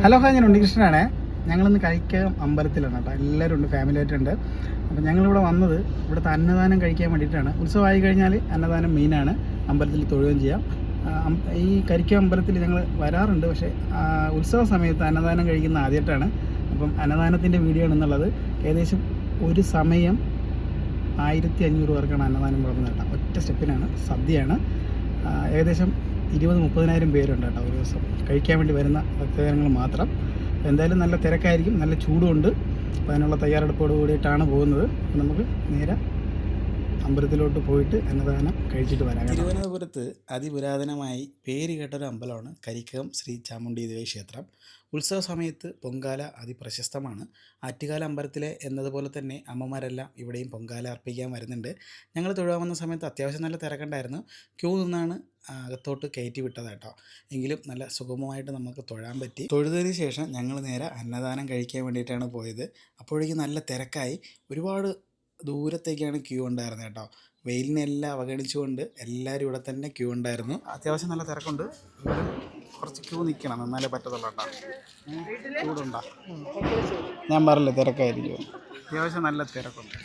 Hello hi, ഞാൻ ഉണ്ണികൃഷ്ണനാണ്. ഞങ്ങളിന്ന് കഴിക്കാം അമ്പലത്തിലാണ് കേട്ടോ. എല്ലാവരും ഉണ്ട്, ഫാമിലി ആയിട്ടുണ്ട്. അപ്പോൾ ഞങ്ങളിവിടെ വന്നത് ഇവിടുത്തെ അന്നദാനം കഴിക്കാൻ വേണ്ടിയിട്ടാണ്. ഉത്സവമായി കഴിഞ്ഞാൽ അന്നദാനം മെയിനാണ്. അമ്പലത്തിൽ തൊഴുകയും ചെയ്യാം. ഈ കരിക്കം അമ്പലത്തിൽ ഞങ്ങൾ വരാറുണ്ട്, പക്ഷേ ഉത്സവ സമയത്ത് അന്നദാനം കഴിക്കുന്ന ആദ്യമായിട്ടാണ്. അപ്പം അന്നദാനത്തിൻ്റെ വീഡിയോ ആണെന്നുള്ളത്. ഏകദേശം ഒരു സമയം 1500 പേർക്കാണ് അന്നദാനം കൊടുക്കുന്നത് കേട്ടോ. ഒറ്റ സ്റ്റെപ്പിനാണ്, സദ്യയാണ്. ഏകദേശം 20-30,000 പേരുണ്ട് കേട്ടോ ഒരു ദിവസം കഴിക്കാൻ വേണ്ടി വരുന്ന ഭക്തജനങ്ങൾ മാത്രം. എന്തായാലും നല്ല തിരക്കായിരിക്കും, നല്ല ചൂടുണ്ട്. അപ്പോൾ അതിനുള്ള തയ്യാറെടുപ്പോട് കൂടിയിട്ടാണ് പോകുന്നത്. നമുക്ക് നേരെ അമ്പലത്തിലോട്ട് പോയിട്ട് അന്നദാനം കഴിച്ചിട്ട് വരാം. തിരുവനന്തപുരത്ത് അതിപുരാതനമായി പേര് കേട്ടൊരു അമ്പലമാണ് കരിക്കകം ശ്രീ ചാമുണ്ഡി ദേവി ക്ഷേത്രം. ഉത്സവ സമയത്ത് പൊങ്കാല അതിപ്രശസ്തമാണ്. ആറ്റുകാല അമ്പലത്തിലെ എന്നതുപോലെ തന്നെ അമ്മമാരെല്ലാം ഇവിടെയും പൊങ്കാല അർപ്പിക്കാൻ വരുന്നുണ്ട്. ഞങ്ങൾ തൊഴുവാൻ വന്ന സമയത്ത് അത്യാവശ്യം നല്ല തിരക്കുണ്ടായിരുന്നു. ക്യൂ നിന്നാണ് അകത്തോട്ട് കയറ്റി വിട്ടത് കേട്ടോ. എങ്കിലും നല്ല സുഗമമായിട്ട് നമുക്ക് തൊഴാൻ പറ്റി. തൊഴുതതിന് ശേഷം ഞങ്ങൾ നേരെ അന്നദാനം കഴിക്കാൻ വേണ്ടിയിട്ടാണ് പോയത്. അപ്പോഴേക്കും നല്ല തിരക്കായി. ഒരുപാട് ദൂരത്തേക്കാണ് ക്യൂ ഉണ്ടായിരുന്നത് കേട്ടോ. വെയിലിനെല്ലാം അവഗണിച്ചുകൊണ്ട് എല്ലാവരും ഇവിടെ തന്നെ ക്യൂ ഉണ്ടായിരുന്നു. അത്യാവശ്യം നല്ല തിരക്കുണ്ട്. ഇവിടെ കുറച്ച് ക്യൂ നിൽക്കണം, എന്നാലേ പറ്റത്തുള്ളൂ കേട്ടോ. ചൂടുണ്ടോ? ഞാൻ പറഞ്ഞില്ലേ തിരക്കായിരിക്കും. അത്യാവശ്യം നല്ല തിരക്കുണ്ട്.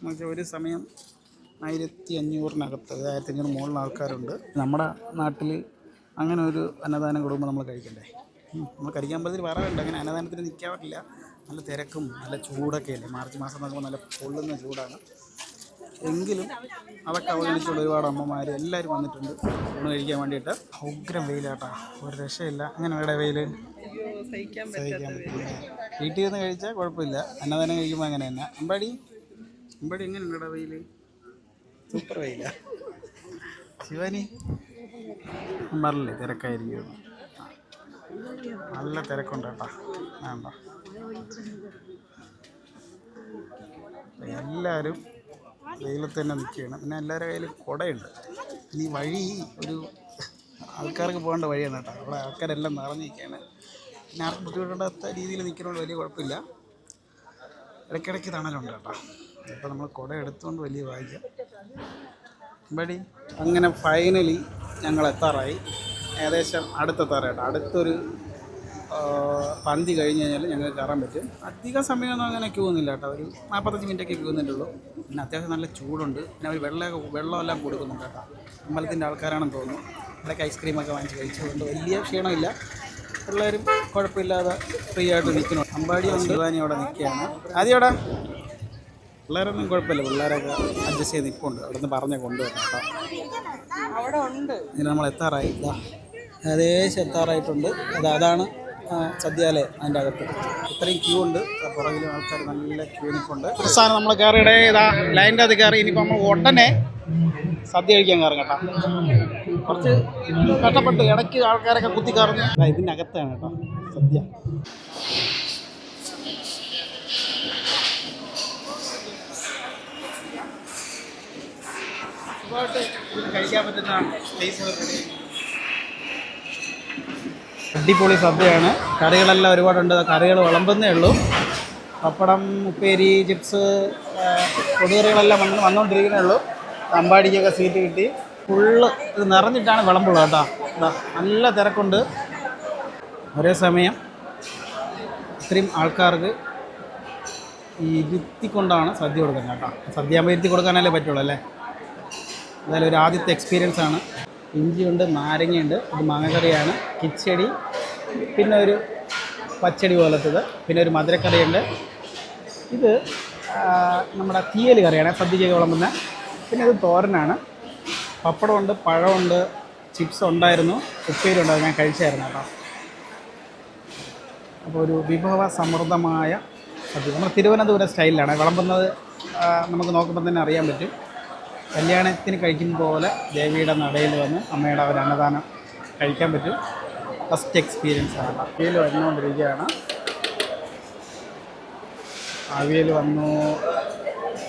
നമുക്ക് ഒരു സമയം 1500-നകത്ത്, 1500 മുകളിൽ ആൾക്കാരുണ്ട്. നമ്മുടെ നാട്ടിൽ അങ്ങനെ ഒരു അന്നദാനം കൊടുക്കുമ്പോൾ നമ്മൾ കഴിക്കണ്ടേ? നമ്മൾ കഴിക്കാൻ പറ്റത്തിൽ പറയാറുണ്ട്, അങ്ങനെ അന്നദാനത്തിന് നിൽക്കാറില്ല. നല്ല തിരക്കും നല്ല ചൂടൊക്കെ അല്ലേ. മാർച്ച് മാസം നോക്കുമ്പോൾ നല്ല പൊള്ളുന്ന ചൂടാണ്. എങ്കിലും അതൊക്കെ അവഗണിച്ചുള്ള ഒരുപാട് അമ്മമാർ എല്ലാവരും വന്നിട്ടുണ്ട് ഊണ് കഴിക്കാൻ വേണ്ടിയിട്ട്. ഉഗ്രം വെയിലാട്ടാ, ഒരു രക്ഷയില്ല. അങ്ങനെ ഇവിടെ വെയിൽ സഹിക്കാൻ പറ്റില്ല. വീട്ടിൽ നിന്ന് കഴിച്ചാൽ കുഴപ്പമില്ല, അന്നദാനം കഴിക്കുമ്പോൾ അങ്ങനെ തന്നെ. അമ്പാടി എങ്ങനെയുണ്ട് ഇവിടെ വെയിൽ? സൂപ്പർ വെയില. ശിവാനി പറഞ്ഞില്ലേ തിരക്കായിരിക്കും. നല്ല തിരക്കുണ്ട് കേട്ടോ. വേണ്ട, എല്ലാവരും വെയിലത്ത് തന്നെ നിൽക്കുകയാണ്. പിന്നെ എല്ലാവരുടെ കയ്യിൽ കുടയുണ്ട്. ഈ വഴി ഒരു ആൾക്കാർക്ക് പോകേണ്ട വഴിയാണ് കേട്ടോ. അവിടെ ആൾക്കാരെല്ലാം നിറഞ്ഞിരിക്കുകയാണ്. പിന്നെ ആർക്കും ബുദ്ധിമുട്ടാത്ത രീതിയിൽ നിൽക്കുന്നതുകൊണ്ട് വലിയ കുഴപ്പമില്ല. ഇടയ്ക്കിടയ്ക്ക് തണലുണ്ട് കേട്ടോ. അപ്പോൾ നമ്മൾ കുട എടുത്തുകൊണ്ട് വലിയ ഭാഗ്യം. ബടി അങ്ങനെ ഫൈനലി ഞങ്ങൾ എത്താറായി. ഏകദേശം അടുത്തെത്താറ് കേട്ടോ. അടുത്തൊരു പന്തി കഴിഞ്ഞ് കഴിഞ്ഞാൽ ഞങ്ങൾക്ക് കയറാൻ പറ്റും. അധികം സമയമൊന്നും അങ്ങനെ ക്യൂ ഒന്നുമില്ല കേട്ടോ. ഒരു 45 മിനിറ്റൊക്കെ ക്യൂ നിന്നുള്ളൂ. പിന്നെ അത്യാവശ്യം നല്ല ചൂടുണ്ട്. പിന്നെ അവർ വെള്ളമെല്ലാം കൊടുക്കുന്നുണ്ട് കേട്ടോ. അമ്പലത്തിൻ്റെ ആൾക്കാരാണെന്ന് തോന്നുന്നു. ഇവിടേക്ക് ഐസ്ക്രീമൊക്കെ വാങ്ങിച്ച് കഴിച്ചുകൊണ്ട് വലിയ ക്ഷീണമില്ല. പിള്ളേരും കുഴപ്പമില്ലാതെ ഫ്രീ ആയിട്ട് നിൽക്കുന്നു. അമ്പാടി ശിവാനി അവിടെ നിൽക്കുകയാണ്. ആദ്യം പിള്ളേരൊന്നും കുഴപ്പമില്ല, പിള്ളേരൊക്കെ അഡ്ജസ്റ്റ് ചെയ്ത് നിൽപ്പുണ്ട്. അവിടെ നിന്ന് പറഞ്ഞ് കൊണ്ടുവരണം കേട്ടോ. അവിടെ ഉണ്ട്. ഇങ്ങനെ നമ്മൾ എത്താറായി. ഏകദേശം എത്താറായിട്ടുണ്ട്. അതാണ് സദ്യാലയം. അതിൻ്റെ അകത്ത് ഇത്രയും ക്യൂ ഉണ്ട്. പുറകിലും ആൾക്കാർ നല്ല ക്യൂ നിൽപ്പുണ്ട്. അവസാനം നമ്മൾ കയറിയുടെ ലൈൻ്റെ അത് കയറി. ഇനിയിപ്പോൾ നമ്മൾ ഉടനെ സദ്യ കഴിക്കാൻ കയറും കേട്ടോ. കുറച്ച് കഷ്ടപ്പെട്ട് ഇടയ്ക്ക് ആൾക്കാരൊക്കെ കുത്തി കയറുന്നു. ഇതിൻ്റെ അകത്താണ് കേട്ടോ സദ്യ. കഴിക്കാൻ പറ്റുന്ന അടിപൊളി സദ്യയാണ്. കറികളെല്ലാം ഒരുപാടുണ്ട്. കറികൾ വിളമ്പുന്നേ ഉള്ളൂ. പപ്പടം, ഉപ്പേരി, ചിപ്സ്, പൊടികറികളെല്ലാം വന്നുകൊണ്ടിരിക്കുന്നേ ഉള്ളൂ. അമ്പാടിക്കൊക്കെ സീറ്റ് കിട്ടി. ഫുള്ള് ഇത് നിറഞ്ഞിട്ടാണ് വിളമ്പുള്ളത് കേട്ടോ. നല്ല തിരക്കുണ്ട്. ഒരേ സമയം ഇത്രയും ആൾക്കാർക്ക് ഇരുത്തിക്കൊണ്ടാണ് സദ്യ കൊടുക്കുന്നത് കേട്ടോ. സദ്യ ആകുമ്പോൾ ഇരുത്തി കൊടുക്കാനല്ലേ പറ്റുള്ളൂ അല്ലേ? എന്തായാലും ഒരു ആദ്യത്തെ എക്സ്പീരിയൻസ് ആണ്. ഇഞ്ചിയുണ്ട്, നാരങ്ങയുണ്ട്, ഒരു മാങ്ങക്കറിയാണ്, കിച്ചടി, പിന്നെ ഒരു പച്ചടി പോലത്തത്, പിന്നെ ഒരു മധുരക്കറിയുണ്ട്. ഇത് നമ്മുടെ തീയൽ കറിയാണ് സദ്യയ്ക്ക് വിളമ്പുന്ന. പിന്നെ ഇത് തോരനാണ്. പപ്പടമുണ്ട്, പഴമുണ്ട്, ചിപ്സ് ഉണ്ടായിരുന്നു, ഉപ്പേരി ഉണ്ടായിരുന്നു. ഞാൻ കഴിച്ചായിരുന്നു കേട്ടോ. അപ്പോൾ ഒരു വിഭവ സമൃദ്ധമായ സദ്യ നമ്മൾ തിരുവനന്തപുരം സ്റ്റൈലിലാണ് വിളമ്പുന്നത്. നമുക്ക് നോക്കുമ്പോൾ തന്നെ അറിയാൻ പറ്റും. കല്യാണത്തിന് കഴിക്കുന്ന പോലെ ദേവിയുടെ നടയിൽ വന്ന് അമ്മയുടെ ഒരു അന്നദാനം കഴിക്കാൻ പറ്റും. ഫസ്റ്റ് എക്സ്പീരിയൻസ് ആണ്. അവിയൽ വന്നുകൊണ്ടിരിക്കുകയാണ്. അവിയൽ വന്നു.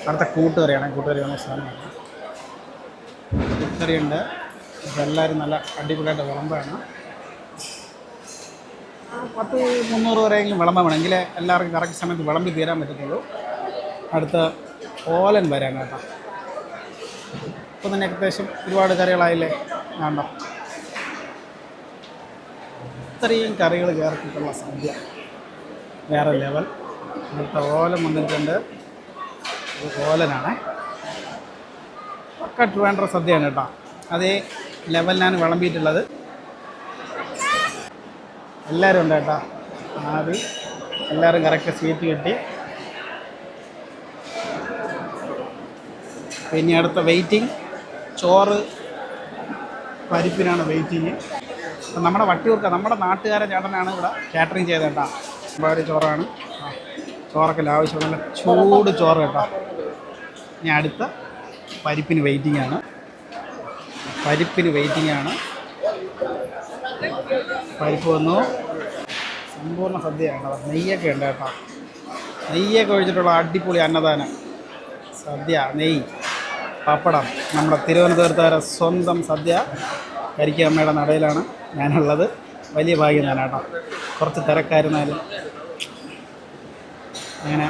അടുത്ത കൂട്ടുകറിയാണ്. കൂട്ടുകറി വന്ന സാധനമാണ്. കൂട്ടുകറിയുണ്ട്. എല്ലാവരും നല്ല അടിപൊളിയായിട്ട് വിളമ്പാണ്. 1000-300 വരെയെങ്കിലും വിളമ്പാൻ വേണം, എങ്കിലേ എല്ലാവർക്കും കറക്റ്റ് സമയത്ത് വിളമ്പി തീരാൻ പറ്റത്തുള്ളൂ. അടുത്ത ഓലൻ വരാൻ കേട്ടോ. ഇപ്പോൾ തന്നെ ഏകദേശം ഒരുപാട് കറികളായില്ലേ? വേണ്ട, ഇത്രയും കറികൾ ചേർത്തിട്ടുള്ള സദ്യ വേറെ ലെവൽ. അടുത്ത ഓലം വന്നിട്ടുണ്ട്. ഇത് ഓലനാണ്. ഒക്കെ ട്രിവാൻഡ്രം സദ്യയാണ് കേട്ടോ. അതേ ലെവലിനാണ് വിളമ്പിയിട്ടുള്ളത്. എല്ലാവരും ഉണ്ട് കേട്ടോ. ആദ്യം എല്ലാവരും കറക്റ്റ് സീറ്റ് കിട്ടി. പിന്നെ അടുത്ത വെയിറ്റിംഗ് ചോറ് പരിപ്പിനാണ് വെയിറ്റിങ്. അപ്പം നമ്മുടെ വട്ടിയൂർക്ക നമ്മുടെ നാട്ടുകാരൻ ചേട്ടനാണ് ഇവിടെ കാറ്ററിങ് ചെയ്തത് കേട്ടോ. ഒരുപാട് ചോറാണ്. ചോറൊക്കെ ആവശ്യമുള്ള ചൂട് ചോറ് കേട്ടോ. ഇനി അടുത്ത പരിപ്പിന് വെയിറ്റിംഗ് ആണ്. പരിപ്പ് വന്നു. സമ്പൂർണ്ണ സദ്യയാണ്. നെയ്യൊക്കെ ഉണ്ട് കേട്ടോ. നെയ്യൊക്കെ ഒഴിച്ചിട്ടുള്ള അടിപൊളി അന്നദാനം സദ്യ. നെയ്യ്, പപ്പടം. നമ്മുടെ തിരുവനന്തപുരത്തുകാരെ സ്വന്തം സദ്യ കരിക്കമ്മയുടെ നടയിലാണ് ഞാനുള്ളത്. വലിയ ഭാഗ്യം തന്നെ കേട്ടോ. കുറച്ച് തിരക്കായിരുന്നാലും അങ്ങനെ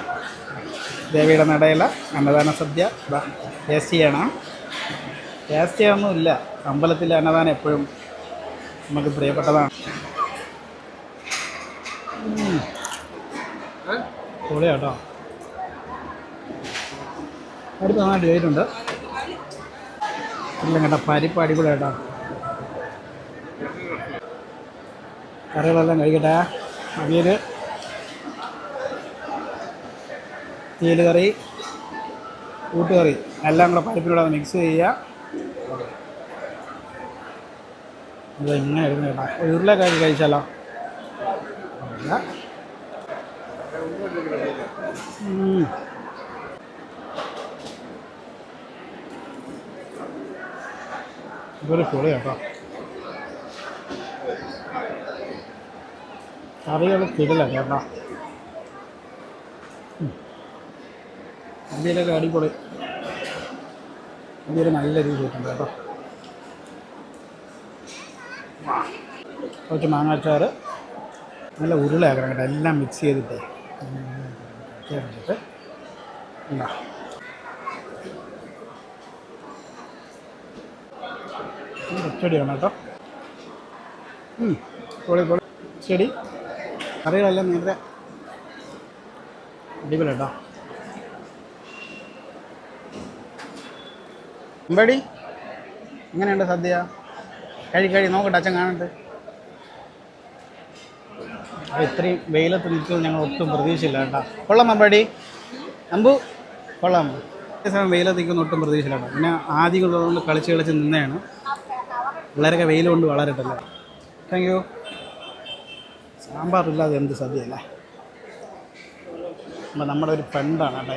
ദേവിയുടെ നടയില അന്നദാന സദ്യ ടേസ്റ്റ് ചെയ്യണം. ടേസ്റ്റ് ചെയ്യാനൊന്നുമില്ല. അമ്പലത്തിലെ അന്നദാനം എപ്പോഴും നമുക്ക് പ്രിയപ്പെട്ടതാണ്. പൊളിയാട്ടോ. അടുത്ത നന്നായിട്ട് ചെയ്തിട്ടുണ്ട്. ഇല്ല കേട്ടോ, പരിപ്പ് അടിപൊളി കേട്ടോ. കറികളെല്ലാം കഴിക്കട്ടെ. അവിയൽ, തീയൽ കറി, കൂട്ടുകറി എല്ലാം കൂടെ പരിപ്പിലൂടെ മിക്സ് ചെയ്യുക. ഇത് ഇങ്ങനെ ഇരുന്ന് കേട്ടോ. ഉരുളക്കാരി കഴിച്ചാലോ? ഇതൊരു പൊളി കേട്ടോ. കറികൾ കിടില കേട്ടോ. അവിയലൊക്കെ അടിപൊളി. അവിയൽ നല്ല രീതിയിൽ കിട്ടുന്നുണ്ട് കേട്ടോ. കുറച്ച് മാങ്ങാച്ചാറ്, നല്ല ഉരുളയാക്കണം കേട്ടോ. എല്ലാം മിക്സ് ചെയ്തിട്ട് ഉണ്ടോ. ചെടിയാണ് കേട്ടോ. പൊളി പൊളി ചെടി. കറികളെല്ലാം നേരത്തെ അടിപൊളി കേട്ടോ. അമ്പടി എങ്ങനെയുണ്ട് സദ്യ? കഴി നോക്കട്ടെ, അച്ഛൻ കാണട്ടെ. ഇത്രയും വെയിലത്ത് നിൽക്കുമെന്ന് ഞങ്ങൾ ഒട്ടും പ്രതീക്ഷയില്ല കേട്ടോ. കൊള്ളാം അമ്പടി, അമ്പു കൊള്ളാം. സമയം വെയിലത്ത് നിൽക്കുന്ന ഒട്ടും പ്രതീക്ഷയില്ല കേട്ടോ. പിന്നെ ആദ്യമുള്ളതുകൊണ്ട് കളിച്ച് നിന്നതാണ്. പിള്ളേരൊക്കെ വെയിൽ കൊണ്ട് വളരട്ടല്ലേ. Thank you. സാമ്പാറില്ലാതെ എന്ത് സദ്യയല്ലേ. അപ്പം നമ്മുടെ ഒരു ഫ്രണ്ടാണ് കേട്ടോ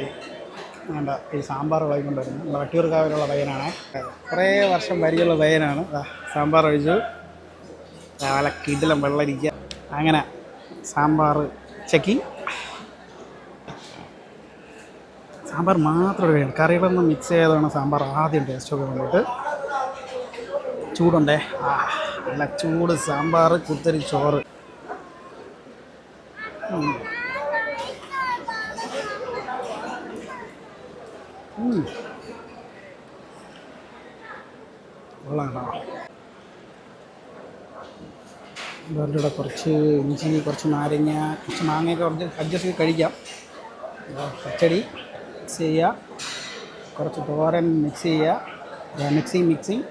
വേണ്ട ഈ സാമ്പാർ വാങ്ങിക്കൊണ്ട് വരുന്നത്. നമ്മുടെ വട്ടിയൂർക്കാവിലുള്ള പയ്യനാണ്. കുറേ വർഷം പരിചയമുള്ള പയ്യനാണ്. സാമ്പാർ ഒഴിച്ചു നല്ല കിടിലം വെള്ളരിക്ക അങ്ങനെ സാമ്പാർ ചക്കി. സാമ്പാർ മാത്രം വേണം, കറികളൊന്നും മിക്സ് ചെയ്താണ് സാമ്പാർ ആദ്യം ടേസ്റ്റൊക്കെ വേണ്ടിയിട്ട്. ചൂടുണ്ടേ, നല്ല ചൂട് സാമ്പാർ, കുത്തരി ചോറ്. കൊള്ളാം കേട്ടോ. ഇവരുടെ കൂടെ കുറച്ച് ഇഞ്ചി, കുറച്ച് നാരങ്ങ, കുറച്ച് മാങ്ങയൊക്കെ കുറച്ച് അഡ്ജസ്റ്റ് ചെയ്ത് കഴിക്കാം. പച്ചടി മിക്സ് ചെയ്യുക, കുറച്ച് തോരൻ മിക്സ് ചെയ്യുക. മിക്സിങ്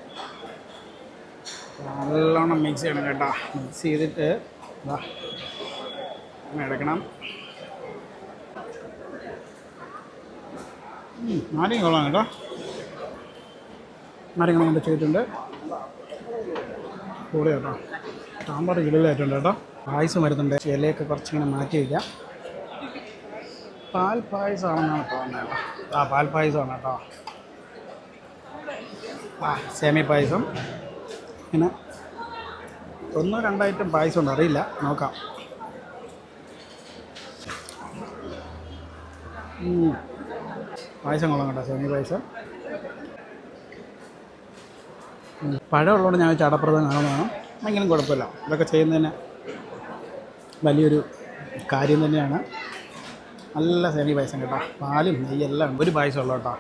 നല്ലോണം മിക്സ് ചെയ്യണം കേട്ടോ. മിക്സ് ചെയ്തിട്ട് എടുക്കണം. നാരങ്ങ കൊള്ളാം കേട്ടോ. നാരങ്ങ കൊണ്ട് ചെയ്തിട്ടുണ്ട്. കൂടെ കേട്ടോ. സാമ്പാർ കിടലായിട്ടുണ്ട് കേട്ടോ. പായസം വരുന്നുണ്ട്. ഇലയൊക്കെ കുറച്ചിങ്ങനെ മാറ്റി വയ്ക്കാം. പാൽ പായസമാണെന്നാണ് തോന്നുന്നത് കേട്ടോ. പാൽ പായസമാണ് കേട്ടോ. സേമിയ പായസം. പിന്നെ 1-2 ഐറ്റം പായസം ഉണ്ട്, അറിയില്ല, നോക്കാം. പായസം കൊള്ളാം കേട്ടോ. സേമിയ പായസം. പഴമുള്ളതുകൊണ്ട് ഞാൻ ചടപ്രദം കാണുന്നതാണ്. എങ്കിലും കുഴപ്പമില്ല. ഇതൊക്കെ ചെയ്യുന്നതിന് വലിയൊരു കാര്യം തന്നെയാണ്. നല്ല സേമിയ പായസം കേട്ടോ. പാലും നെയ്യെല്ലാം ഒരു പായസം ഉള്ളൂ കേട്ടോ.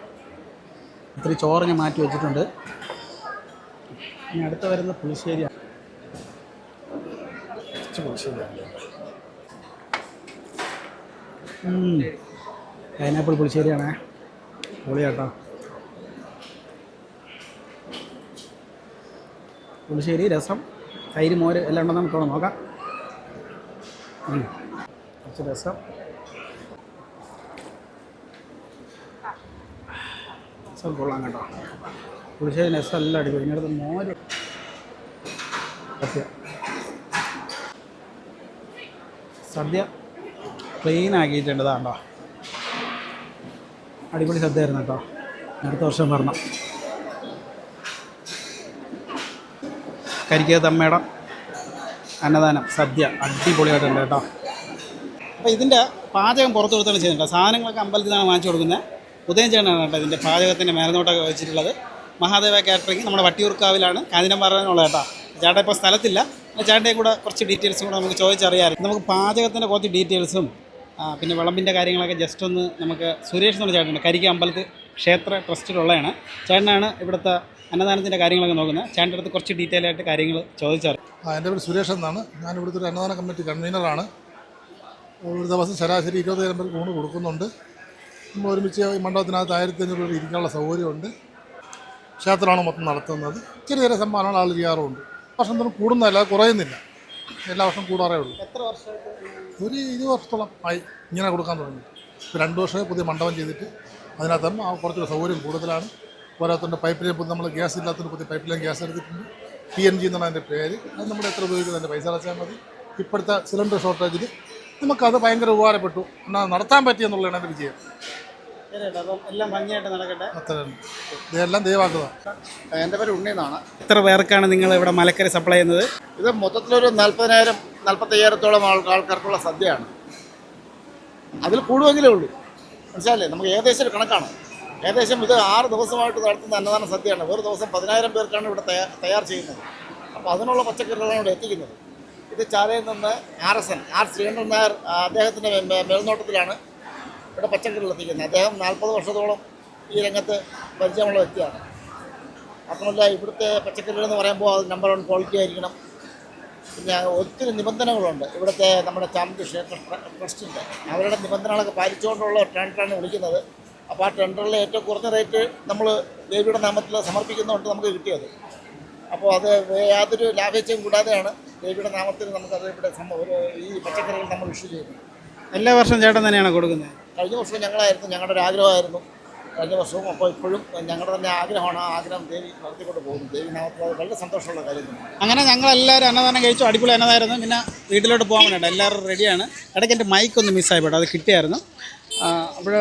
ഇത്തിരി ചോറ് ഞാൻ മാറ്റി വെച്ചിട്ടുണ്ട്. ഇനി അടുത്ത് വരുന്ന പുളിശ്ശേരിയാണ്. കുറച്ച് പുളിശ്ശേരി. പൈനാപ്പിൾ പുളിശ്ശേരിയാണേ, പൊളിയാട്ടോ. പുളിശ്ശേരി, രസം, തൈര്, മോര് എല്ലാം ഉണ്ടെന്ന് നമുക്ക് നോക്കാം. കുറച്ച് രസം, രസം കൊള്ളാം കേട്ടോ. പുളിശ്ശേരി രസം എല്ലാം അടിപൊളി. ഇങ്ങനത്തെ മോര് സദ്യ ക്ലീൻ ആക്കിയിട്ടുണ്ടതാണ്ടോ. അടിപൊളി സദ്യ ആയിരുന്നു കേട്ടോ. അടുത്ത വർഷം വരണം. കരിക്കകത്തമ്മയുടെ അന്നദാനം സദ്യ അടിപൊളിയായിട്ടുണ്ട് കേട്ടോ. അപ്പോൾ ഇതിൻ്റെ പാചകം പുറത്ത് കൊടുത്താണ് ചെയ്യുന്നുണ്ട്. സാധനങ്ങളൊക്കെ അമ്പലത്തിൽ നിന്നാണ് വാങ്ങിച്ചു കൊടുക്കുന്നത്. ഉദയം ചേട്ടനാണ് കേട്ടോ ഇതിൻ്റെ പാചകത്തിൻ്റെ മേൽനോട്ടൊക്കെ വെച്ചിട്ടുള്ളത്. മഹാദേവ കാറ്ററിംഗ് നമ്മുടെ വട്ടിയൂർക്കാവിലാണ്, കാഞ്ഞിരംപാറയുള്ള കേട്ടോ. ചേട്ടൻ ഇപ്പോൾ സ്ഥലത്തില്ല. ചേട്ടൻ്റെയും കൂടെ കുറച്ച് ഡീറ്റെയിൽസും കൂടെ നമുക്ക് ചോദിച്ചറിയാമായിരുന്നു. നമുക്ക് പാചകത്തിൻ്റെ കുറച്ച് ഡീറ്റെയിൽസും പിന്നെ വിളമ്പിൻ്റെ കാര്യങ്ങളൊക്കെ ജസ്റ്റ് ഒന്ന് നമുക്ക് സുരേഷ് എന്നുള്ള ചേട്ടനുണ്ട്, കരിക്ക അമ്പലത്തിൽ ക്ഷേത്ര ട്രസ്റ്റിലുള്ളതാണ്. ചേട്ടനാണ് ഇവിടുത്തെ അന്നദാനത്തിൻ്റെ കാര്യങ്ങളൊക്കെ നോക്കുന്നത്. ചേട്ടൻ്റെ അടുത്ത് കുറച്ച് ഡീറ്റെയിൽ ആയിട്ട് കാര്യങ്ങൾ ചോദിച്ചറിയാം. എൻ്റെ പേര് സുരേഷ് എന്നാണ്. ഞാൻ ഇവിടുത്തെ ഒരു അന്നദാന കമ്മിറ്റി കൺവീനറാണ്. ഒരു ദിവസം ശരാശരി 20,000 പേർക്ക് ഊണ് കൊടുക്കുന്നുണ്ട്. നമ്മൾ ഒരുമിച്ച് ഈ മണ്ഡപത്തിനകത്ത് 1500 രൂപ ഇരിക്കാനുള്ള സൗകര്യമുണ്ട്. ക്ഷേത്രമാണ് മൊത്തം നടത്തുന്നത്. ചെറിയ ചെറിയ സമ്മാനങ്ങൾ ആൾ ചെയ്യാറുമുണ്ട്. വർഷം തോറും കൂടുന്നതല്ല, കുറയുന്നില്ല. എല്ലാ വർഷവും കൂടാറേ ഉള്ളൂ. എത്ര വർഷമായിട്ട്? ഒരു 20 വർഷത്തോളം ആയി ഇങ്ങനെ കൊടുക്കാൻ തുടങ്ങി. ഇപ്പോൾ 2 വർഷമേ പുതിയ മണ്ഡപം ചെയ്തിട്ട് അതിനകത്തും കുറച്ചൊരു സൗകര്യം കൂടുതലാണ്. പോരാത്തതിൻ്റെ പൈപ്പ് ലൈൻ നമ്മൾ ഗ്യാസ് ഇല്ലാത്തതിന് പുതിയ പൈപ്പ് ലൈൻ ഗ്യാസ് എടുത്തിട്ടുണ്ട്. PNG എന്നാണ് അതിൻ്റെ പേര്. അത് നമ്മൾ എത്ര ഉപയോഗിക്കുന്നത് അതിൻ്റെ പൈസ അടച്ചാൽ മതി. ഇപ്പോഴത്തെ സിലിണ്ടർ ഷോർട്ടേജിൽ നമുക്കത് ഭയങ്കര ഉപകാരപ്പെട്ടു. എന്നാൽ നടത്താൻ പറ്റിയെന്നുള്ളതാണ് എൻ്റെ വിജയം. അപ്പം എല്ലാം ഭംഗിയായിട്ട് നടക്കട്ടെ. അത്ര ഇതെല്ലാം ദയവാക്കുക. എൻ്റെ പേര് ഉണ്ണി എന്നാണ്. എത്ര പേർക്കാണ് നിങ്ങൾ ഇവിടെ മലക്കറി സപ്ലൈ ചെയ്യുന്നത്? ഇത് മൊത്തത്തിലൊരു 40,000-45,000-ഓളം ആൾക്കാർക്കുള്ള സദ്യയാണ്. അതിൽ കൂടുമെങ്കിലേ ഉള്ളൂ. മനസ്സിലായില്ലേ? നമുക്ക് ഏകദേശം ഒരു കണക്കാണ്. ഏകദേശം ഇത് 6 ദിവസമായിട്ട് നടത്തുന്ന അന്നദാന സദ്യയാണ്. ഒരു ദിവസം 10,000 പേർക്കാണ് ഇവിടെ തയ്യാർ ചെയ്യുന്നത്. അപ്പോൾ അതിനുള്ള പച്ചക്കറികളാണ് ഇവിടെ എത്തിക്കുന്നത്. ഇത് ചാലയിൽ നിന്ന് RSN ആർ ശ്രീകണ്ഠൻ നായർ അദ്ദേഹത്തിൻ്റെ മേൽനോട്ടത്തിലാണ് ഇവിടെ പച്ചക്കറികൾ എത്തിക്കുന്നത്. അദ്ദേഹം 40 വർഷത്തോളം ഈ രംഗത്ത് പരിചയമുള്ള വ്യക്തിയാണ്. മാത്രമല്ല ഇവിടുത്തെ പച്ചക്കറികൾ എന്ന് പറയുമ്പോൾ അത് നമ്പർ 1 ക്വാളിറ്റി ആയിരിക്കണം. പിന്നെ ഒത്തിരി നിബന്ധനകളുണ്ട്. ഇവിടുത്തെ നമ്മുടെ ചാമുണ്ഡി ക്ഷേത്ര ട്രസ്റ്റിൻ്റെ അവരുടെ നിബന്ധനകളൊക്കെ പാലിച്ചുകൊണ്ടുള്ള ടെൻഡറാണ് വിളിക്കുന്നത്. അപ്പോൾ ആ ടെൻഡറിൽ ഏറ്റവും കുറഞ്ഞ റേറ്റ് നമ്മൾ ദേവിയുടെ നാമത്തിൽ സമർപ്പിക്കുന്നതുകൊണ്ട് നമുക്ക് കിട്ടിയത്. അപ്പോൾ അത് യാതൊരു ലാഭേച്ഛയും കൂടാതെയാണ് ദേവിയുടെ നാമത്തിൽ നമുക്കത് ഇവിടെ ഈ പച്ചക്കറികൾ നമ്മൾ ഇഷ്യൂ ചെയ്യുന്നത്. എല്ലാ വർഷവും ചേട്ടൻ തന്നെയാണ് കൊടുക്കുന്നത്? കഴിഞ്ഞ വർഷവും ഞങ്ങളായിരുന്നു, ഞങ്ങളുടെ ഒരു ആഗ്രഹമായിരുന്നു കഴിഞ്ഞ വർഷവും. അപ്പോൾ ഇപ്പോഴും ഞങ്ങളുടെ തന്നെ ആഗ്രഹമാണ്. ആ ആഗ്രഹം ദേവി നടത്തിക്കൊണ്ട് പോകുന്നു. ദേവി നാമത്തിൽ അത് വളരെ സന്തോഷമുള്ള കാര്യം. അങ്ങനെ ഞങ്ങളെല്ലാവരും അന്നദാനം കഴിച്ചു. അടിപൊളി അന്നദാനമായിരുന്നു. പിന്നെ വീട്ടിലോട്ട് പോകാൻ വേണ്ട എല്ലാവരും റെഡിയാണ്. ഇടയ്ക്ക് എൻ്റെ മൈക്കൊന്ന് മിസ്സായി പോട്ടോ, അത് കിട്ടിയായിരുന്നു. അപ്പോൾ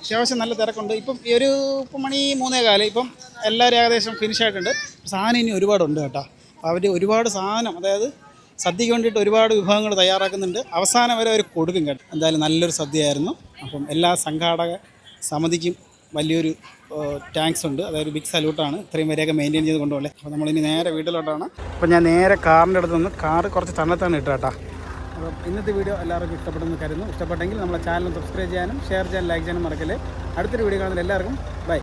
അത്യാവശ്യം നല്ല തിരക്കുണ്ട്. ഇപ്പം ഈ ഒരു മണി 3:15. ഇപ്പം എല്ലാവരും ഏകദേശം ഫിനിഷ് ആയിട്ടുണ്ട്. സാധനം ഇനി ഒരുപാടുണ്ട് കേട്ടോ. അവർ ഒരുപാട് സാധനം, അതായത് സദ്യക്ക് വേണ്ടിയിട്ട് ഒരുപാട് വിഭവങ്ങൾ തയ്യാറാക്കുന്നുണ്ട്. അവസാനം വരെ അവർ കൊടുക്കും കേട്ടോ. എന്തായാലും നല്ലൊരു സദ്യയായിരുന്നു. അപ്പം എല്ലാ സംഘാടക സമിതിക്കും വലിയൊരു താങ്ക്സ് ഉണ്ട്. അതായത് ബിഗ് സല്യൂട്ടാണ് ഇത്രയും വരെയൊക്കെ മെയിൻറ്റെയിൻ ചെയ്ത് കൊണ്ടുപോകല്ലേ. അപ്പോൾ നമ്മളിനി നേരെ വീട്ടിലോട്ടാണ്. അപ്പോൾ ഞാൻ നേരെ കാറിൻ്റെ അടുത്ത് നിന്ന് കാറ് കുറച്ച് തണ്ണത്താണ് ഇട്ട കേട്ടോ. അപ്പോൾ ഇന്നത്തെ വീഡിയോ എല്ലാവർക്കും ഇഷ്ടപ്പെട്ടെന്ന് കരുതുന്നു. ഇഷ്ടപ്പെട്ടെങ്കിൽ നമ്മളെ ചാനൽ സബ്സ്ക്രൈബ് ചെയ്യാനും ഷെയർ ചെയ്യാനും ലൈക്ക് ചെയ്യാനും മറക്കല്ലേ. അടുത്തൊരു വീഡിയോ കാണുന്ന എല്ലാവർക്കും ബൈ.